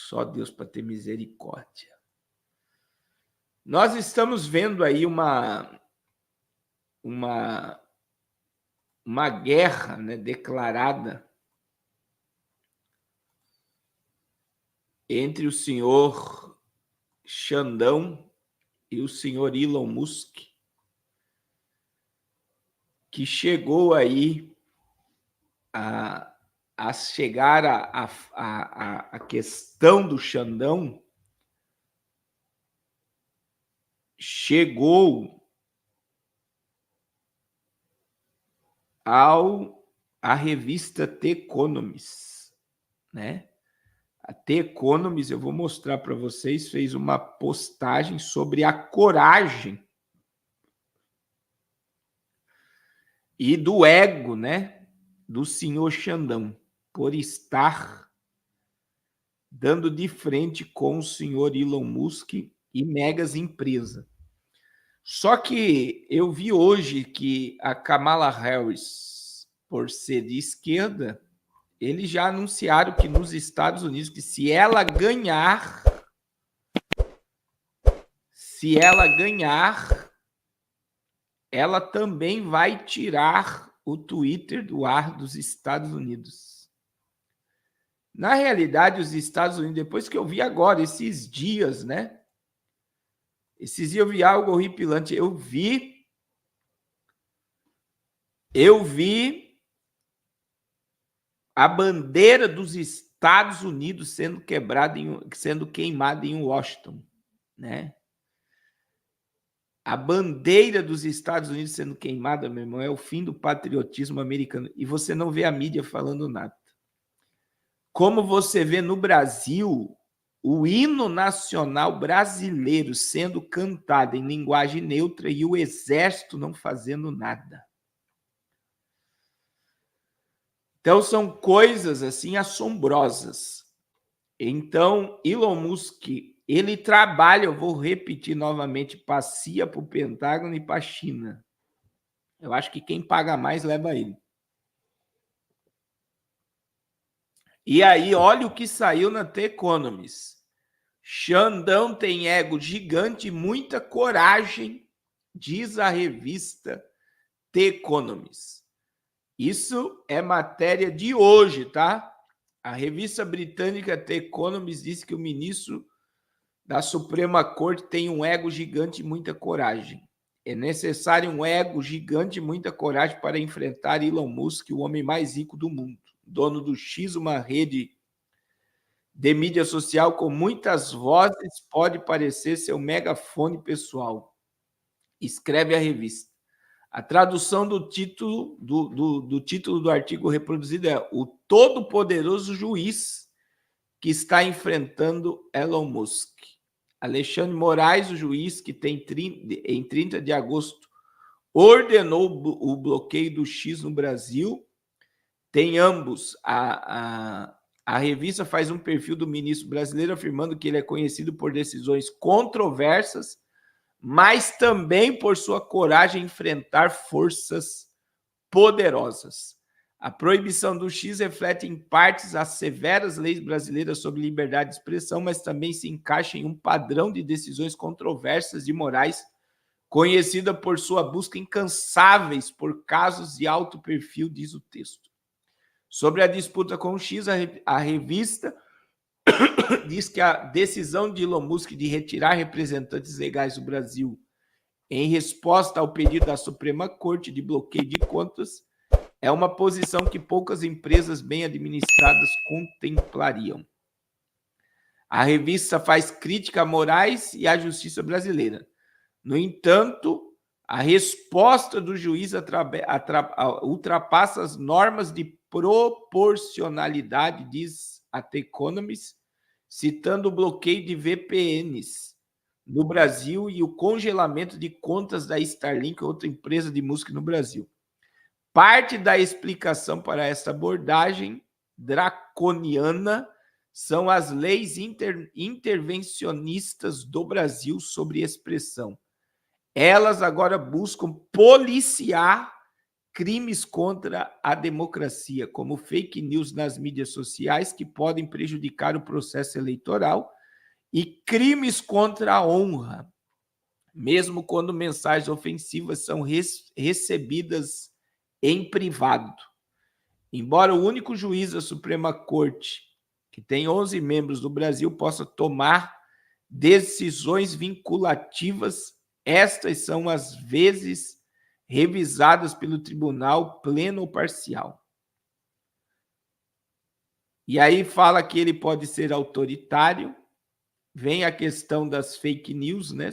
Só Deus para ter misericórdia. Nós estamos vendo aí uma guerra, né, declarada entre o senhor Xandão e o senhor Elon Musk, que chegou aí a chegar a questão do Xandão, chegou a revista The Economist, né? A The Economist, eu vou mostrar para vocês, fez uma postagem sobre a coragem e do ego, né, do senhor Xandão, por estar dando de frente com o senhor Elon Musk e megas empresa. Só que eu vi hoje que a Kamala Harris, por ser de esquerda, eles já anunciaram que nos Estados Unidos, que se ela ganhar, ela também vai tirar o Twitter do ar dos Estados Unidos. Na realidade, os Estados Unidos, depois que eu vi agora, esses dias, né? Esses dias eu vi algo horripilante. Eu vi a bandeira dos Estados Unidos sendo queimada em Washington, né? A bandeira dos Estados Unidos sendo queimada, meu irmão, é o fim do patriotismo americano. E você não vê a mídia falando nada. Como você vê no Brasil, o hino nacional brasileiro sendo cantado em linguagem neutra e o exército não fazendo nada. Então, são coisas assim assombrosas. Então, Elon Musk, ele trabalha, eu vou repetir novamente, passeia para o Pentágono e para a China. Eu acho que quem paga mais leva ele. E aí, olha o que saiu na The Economist. Xandão tem ego gigante e muita coragem, diz a revista The Economist. Isso é matéria de hoje, tá? A revista britânica The Economist diz que o ministro da Suprema Corte tem um ego gigante e muita coragem. É necessário um ego gigante e muita coragem para enfrentar Elon Musk, o homem mais rico do mundo, dono do X, uma rede de mídia social com muitas vozes, pode parecer seu megafone pessoal. Escreve a revista. A tradução do título do artigo reproduzido é o todo-poderoso juiz que está enfrentando Elon Musk. Alexandre Moraes, o juiz que em 30 de agosto ordenou o bloqueio do X no Brasil, tem ambos. A revista faz um perfil do ministro brasileiro afirmando que ele é conhecido por decisões controversas, mas também por sua coragem em enfrentar forças poderosas. A proibição do X reflete em partes as severas leis brasileiras sobre liberdade de expressão, mas também se encaixa em um padrão de decisões controversas de Moraes, conhecida por sua busca incansáveis por casos de alto perfil, diz o texto. Sobre a disputa com o X, a revista diz que a decisão de Elon Musk de retirar representantes legais do Brasil em resposta ao pedido da Suprema Corte de bloqueio de contas é uma posição que poucas empresas bem administradas contemplariam. A revista faz crítica a Moraes e à justiça brasileira. No entanto, a resposta do juiz ultrapassa as normas de proporcionalidade, diz a The Economist, citando o bloqueio de VPNs no Brasil e o congelamento de contas da Starlink, outra empresa de música no Brasil. Parte da explicação para essa abordagem draconiana são as leis intervencionistas do Brasil sobre expressão. Elas agora buscam policiar crimes contra a democracia, como fake news nas mídias sociais, que podem prejudicar o processo eleitoral, e crimes contra a honra, mesmo quando mensagens ofensivas são recebidas em privado. Embora o único juiz da Suprema Corte, que tem 11 membros do Brasil, possa tomar decisões vinculativas, estas são às vezes revisadas pelo tribunal pleno ou parcial. E aí fala que ele pode ser autoritário, vem a questão das fake news, né?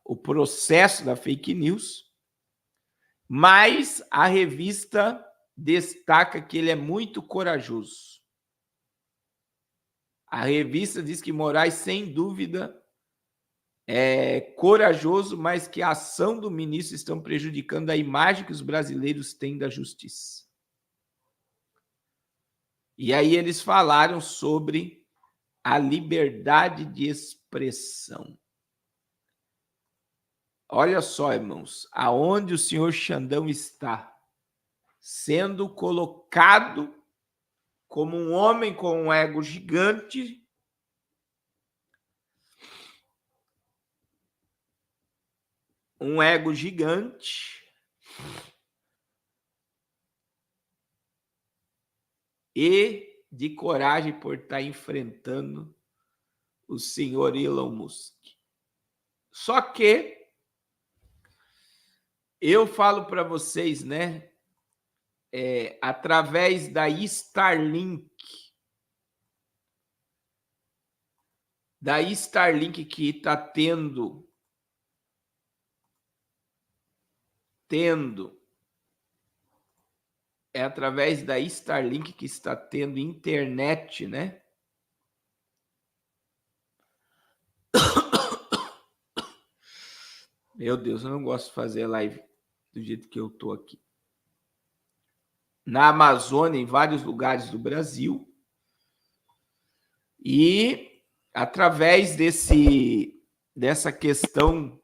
O processo da fake news, mas a revista destaca que ele é muito corajoso. A revista diz que Moraes, sem dúvida, é corajoso, mas que a ação do ministro estão prejudicando a imagem que os brasileiros têm da justiça. E aí eles falaram sobre a liberdade de expressão. Olha só, irmãos, aonde o senhor Xandão está sendo colocado como um homem com um ego gigante, e de coragem por estar enfrentando o senhor Elon Musk. Só que eu falo para vocês, né? Através da Starlink que está tendo através da Starlink que está tendo internet, né? Meu Deus, eu não gosto de fazer live do jeito que eu tô aqui. Na Amazônia, em vários lugares do Brasil. E através dessa questão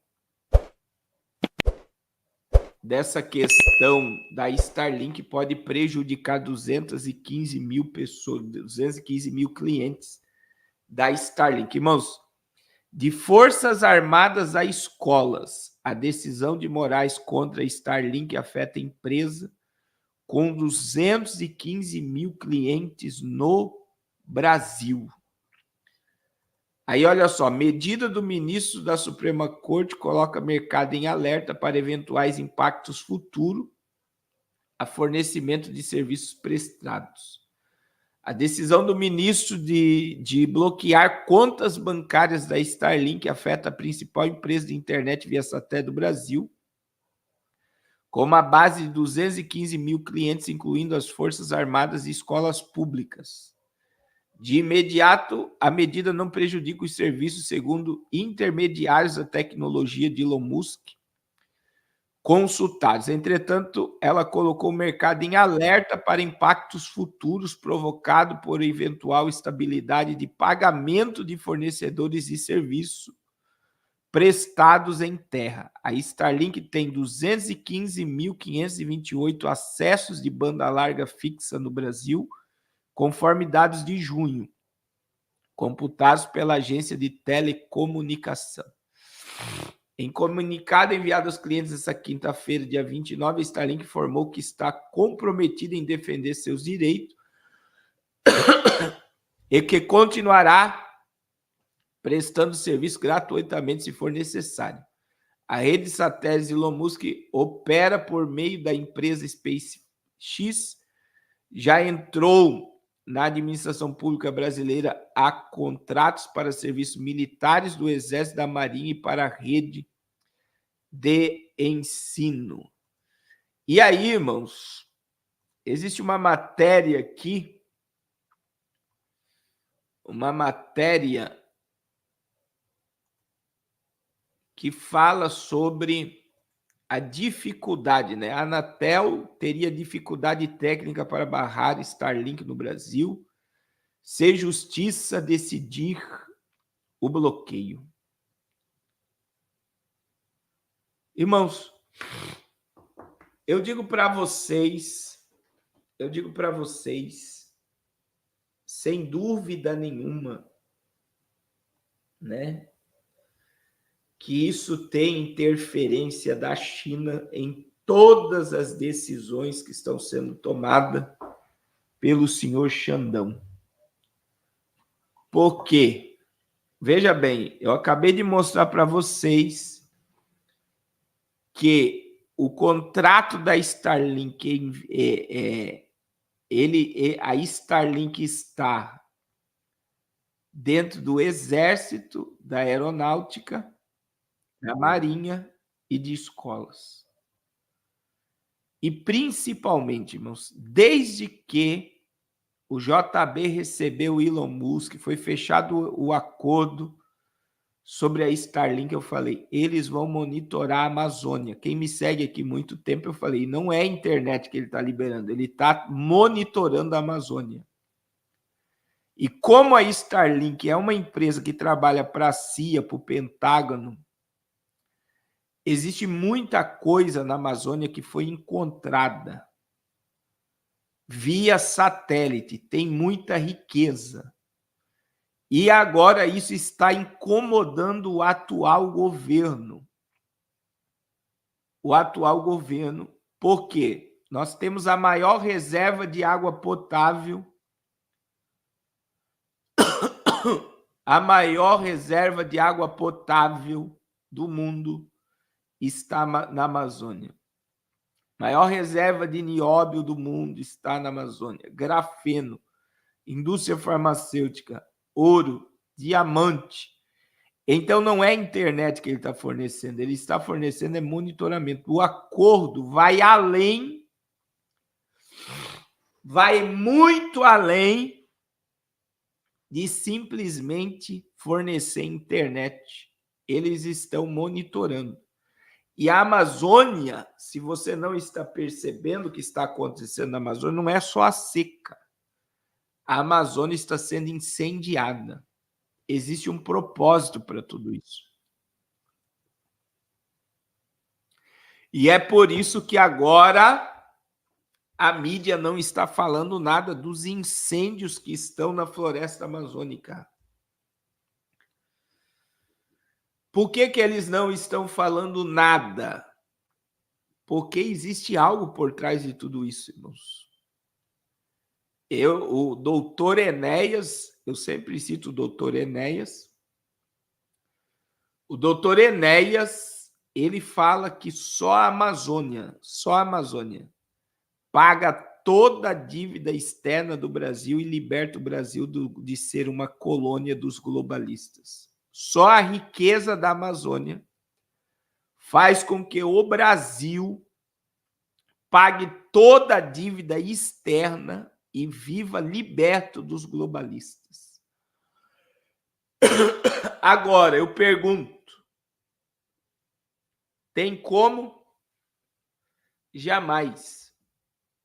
da Starlink pode prejudicar 215 mil pessoas, 215 mil clientes da Starlink. Irmãos, de Forças Armadas a escolas, a decisão de Moraes contra a Starlink afeta a empresa com 215 mil clientes no Brasil. Aí, olha só, medida do ministro da Suprema Corte coloca mercado em alerta para eventuais impactos futuros a fornecimento de serviços prestados. A decisão do ministro de bloquear contas bancárias da Starlink afeta a principal empresa de internet via satélite do Brasil, com uma base de 215 mil clientes, incluindo as Forças Armadas e escolas públicas. De imediato, a medida não prejudica os serviços, segundo intermediários da tecnologia de Elon Musk consultados. Entretanto, ela colocou o mercado em alerta para impactos futuros provocados por eventual instabilidade de pagamento de fornecedores de serviço prestados em terra. A Starlink tem 215.528 acessos de banda larga fixa no Brasil, conforme dados de junho, computados pela agência de telecomunicação. Em comunicado enviado aos clientes essa quinta-feira, dia 29, a Starlink informou que está comprometida em defender seus direitos e que continuará prestando serviço gratuitamente se for necessário. A rede de satélites Elon Musk opera por meio da empresa SpaceX, já entrou na administração pública brasileira há contratos para serviços militares do Exército, da Marinha e para a rede de ensino. E aí, irmãos, existe uma matéria aqui, que fala sobre a dificuldade, né? A Anatel teria dificuldade técnica para barrar Starlink no Brasil, se justiça decidir o bloqueio. Irmãos, eu digo para vocês, sem dúvida nenhuma, né, que isso tem interferência da China em todas as decisões que estão sendo tomadas pelo senhor Xandão. Por quê? Veja bem, eu acabei de mostrar para vocês que o contrato da Starlink, a Starlink está dentro do Exército, da Aeronáutica, da Marinha e de escolas. E principalmente, irmãos, desde que o JB recebeu o Elon Musk, foi fechado o acordo sobre a Starlink, eu falei, eles vão monitorar a Amazônia. Quem me segue aqui muito tempo, eu falei, não é a internet que ele está liberando, ele está monitorando a Amazônia. E como a Starlink é uma empresa que trabalha para a CIA, para o Pentágono, existe muita coisa na Amazônia que foi encontrada via satélite, tem muita riqueza. E agora isso está incomodando o atual governo. Por quê? Nós temos a maior reserva de água potável, do mundo está na Amazônia. Maior reserva de nióbio do mundo está na Amazônia. Grafeno, indústria farmacêutica, ouro, diamante. Então, não é a internet que ele está fornecendo, ele está fornecendo monitoramento. O acordo vai além, vai muito além de simplesmente fornecer internet. Eles estão monitorando. E a Amazônia, se você não está percebendo o que está acontecendo na Amazônia, não é só a seca. A Amazônia está sendo incendiada. Existe um propósito para tudo isso. E é por isso que agora a mídia não está falando nada dos incêndios que estão na floresta amazônica. Por que eles não estão falando nada? Porque existe algo por trás de tudo isso, irmãos. O doutor Enéas, eu sempre cito o doutor Enéas. O doutor Enéas, ele fala que só a Amazônia paga toda a dívida externa do Brasil e liberta o Brasil de ser uma colônia dos globalistas. Só a riqueza da Amazônia faz com que o Brasil pague toda a dívida externa e viva liberto dos globalistas. Agora, eu pergunto, tem como? Jamais.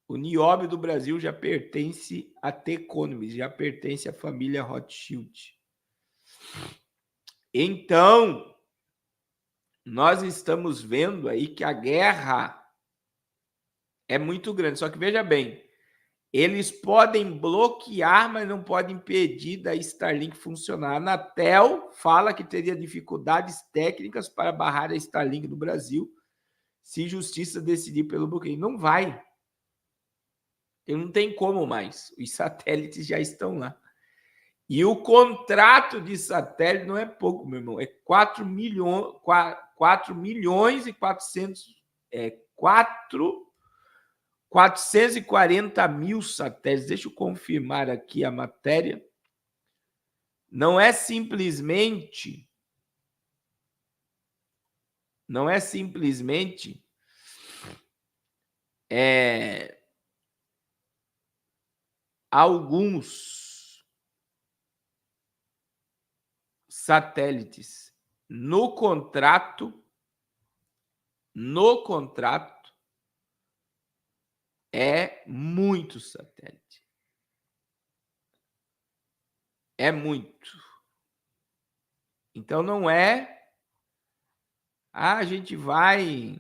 O nióbio do Brasil já pertence a The Economist, já pertence à família Rothschild. Então, nós estamos vendo aí que a guerra é muito grande. Só que veja bem, eles podem bloquear, mas não podem impedir da Starlink funcionar. A Anatel fala que teria dificuldades técnicas para barrar a Starlink do Brasil se justiça decidir pelo bloqueio. Não vai. Não tem como mais. Os satélites já estão lá. E o contrato de satélite não é pouco, meu irmão. É 4 milhões e 440 mil satélites. Deixa eu confirmar aqui a matéria. Não é simplesmente alguns satélites. No contrato é muito satélite. É muito. Então não é a gente vai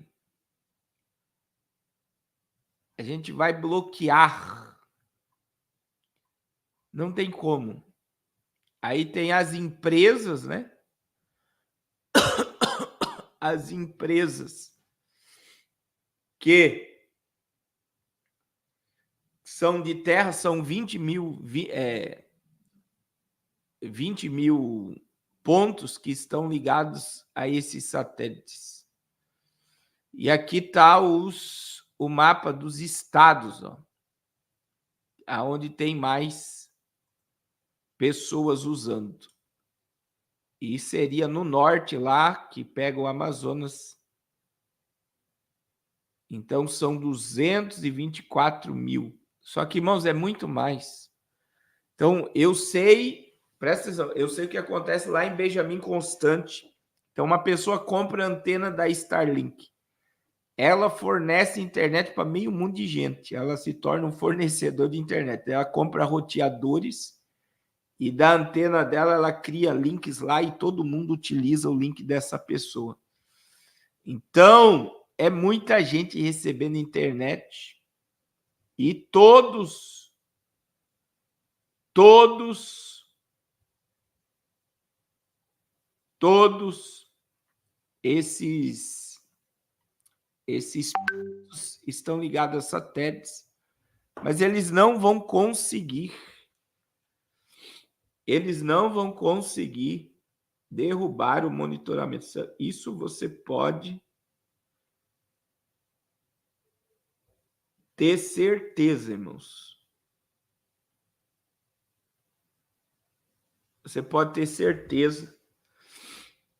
A gente vai bloquear. Não tem como. Aí tem as empresas, né? As empresas que são de terra, são 20 mil pontos que estão ligados a esses satélites. E aqui está o mapa dos estados, ó, aonde tem mais pessoas usando. E seria no norte lá, que pega o Amazonas. Então, são 224 mil. Só que, irmãos, é muito mais. Então, eu sei, presta atenção, eu sei o que acontece lá em Benjamin Constante. Então, uma pessoa compra a antena da Starlink. Ela fornece internet para meio mundo de gente. Ela se torna um fornecedor de internet. Ela compra roteadores e da antena dela ela cria links lá e todo mundo utiliza o link dessa pessoa. Então, é muita gente recebendo internet e todos esses pontos estão ligados a satélites, mas eles não vão conseguir derrubar o monitoramento. Isso você pode ter certeza, irmãos. Você pode ter certeza,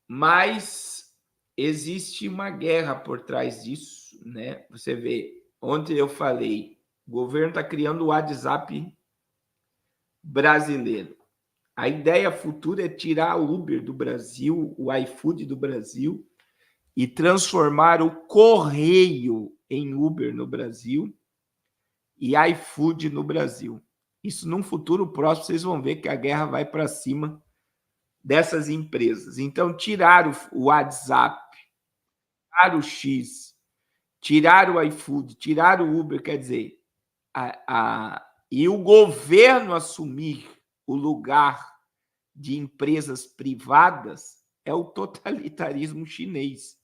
mas existe uma guerra por trás disso, né? Você vê, ontem eu falei, o governo está criando o WhatsApp brasileiro. A ideia futura é tirar o Uber do Brasil, o iFood do Brasil e transformar o correio em Uber no Brasil e iFood no Brasil. Isso num futuro próximo, vocês vão ver que a guerra vai para cima dessas empresas. Então, tirar o WhatsApp, tirar o X, tirar o iFood, tirar o Uber, quer dizer, e o governo assumir o lugar de empresas privadas é o totalitarismo chinês.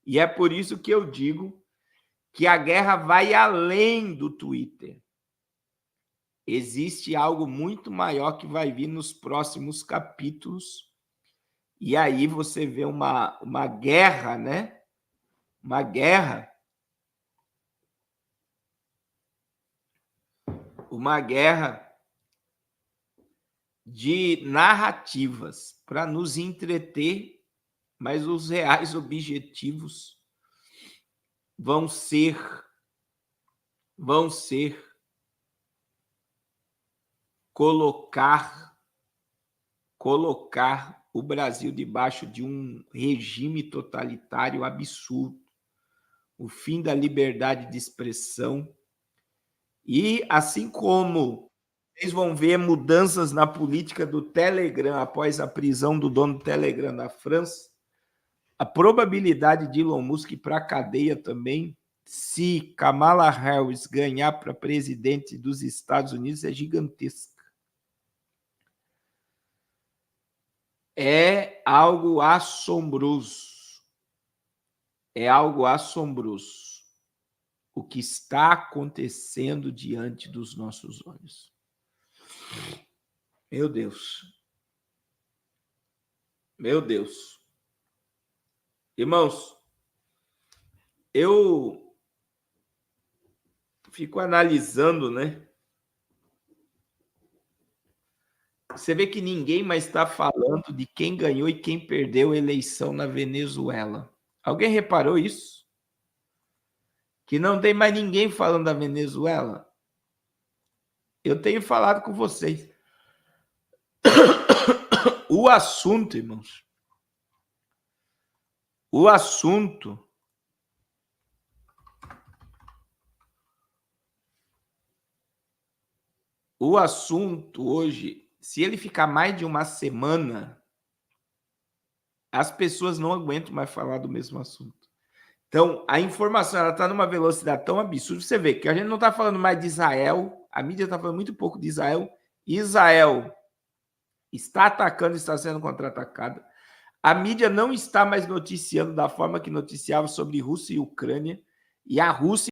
E é por isso que eu digo que a guerra vai além do Twitter. Existe algo muito maior que vai vir nos próximos capítulos. E aí você vê uma guerra, né? Uma guerra de narrativas para nos entreter, mas os reais objetivos vão ser colocar o Brasil debaixo de um regime totalitário absurdo, o fim da liberdade de expressão. E assim como vocês vão ver mudanças na política do Telegram após a prisão do dono do Telegram na França, a probabilidade de Elon Musk ir para a cadeia também, se Kamala Harris ganhar para presidente dos Estados Unidos, é gigantesca. É algo assombroso. É algo assombroso o que está acontecendo diante dos nossos olhos. Meu Deus. Meu Deus. Irmãos, eu fico analisando, né? Você vê que ninguém mais está falando de quem ganhou e quem perdeu a eleição na Venezuela. Alguém reparou isso? Que não tem mais ninguém falando da Venezuela? Eu tenho falado com vocês. O assunto, irmãos, o assunto hoje, se ele ficar mais de uma semana, as pessoas não aguentam mais falar do mesmo assunto. Então, a informação está numa velocidade tão absurda. Você vê que a gente não está falando mais de Israel, a mídia está falando muito pouco de Israel. Israel está atacando, está sendo contra-atacada. A mídia não está mais noticiando da forma que noticiava sobre Rússia e Ucrânia. E a Rússia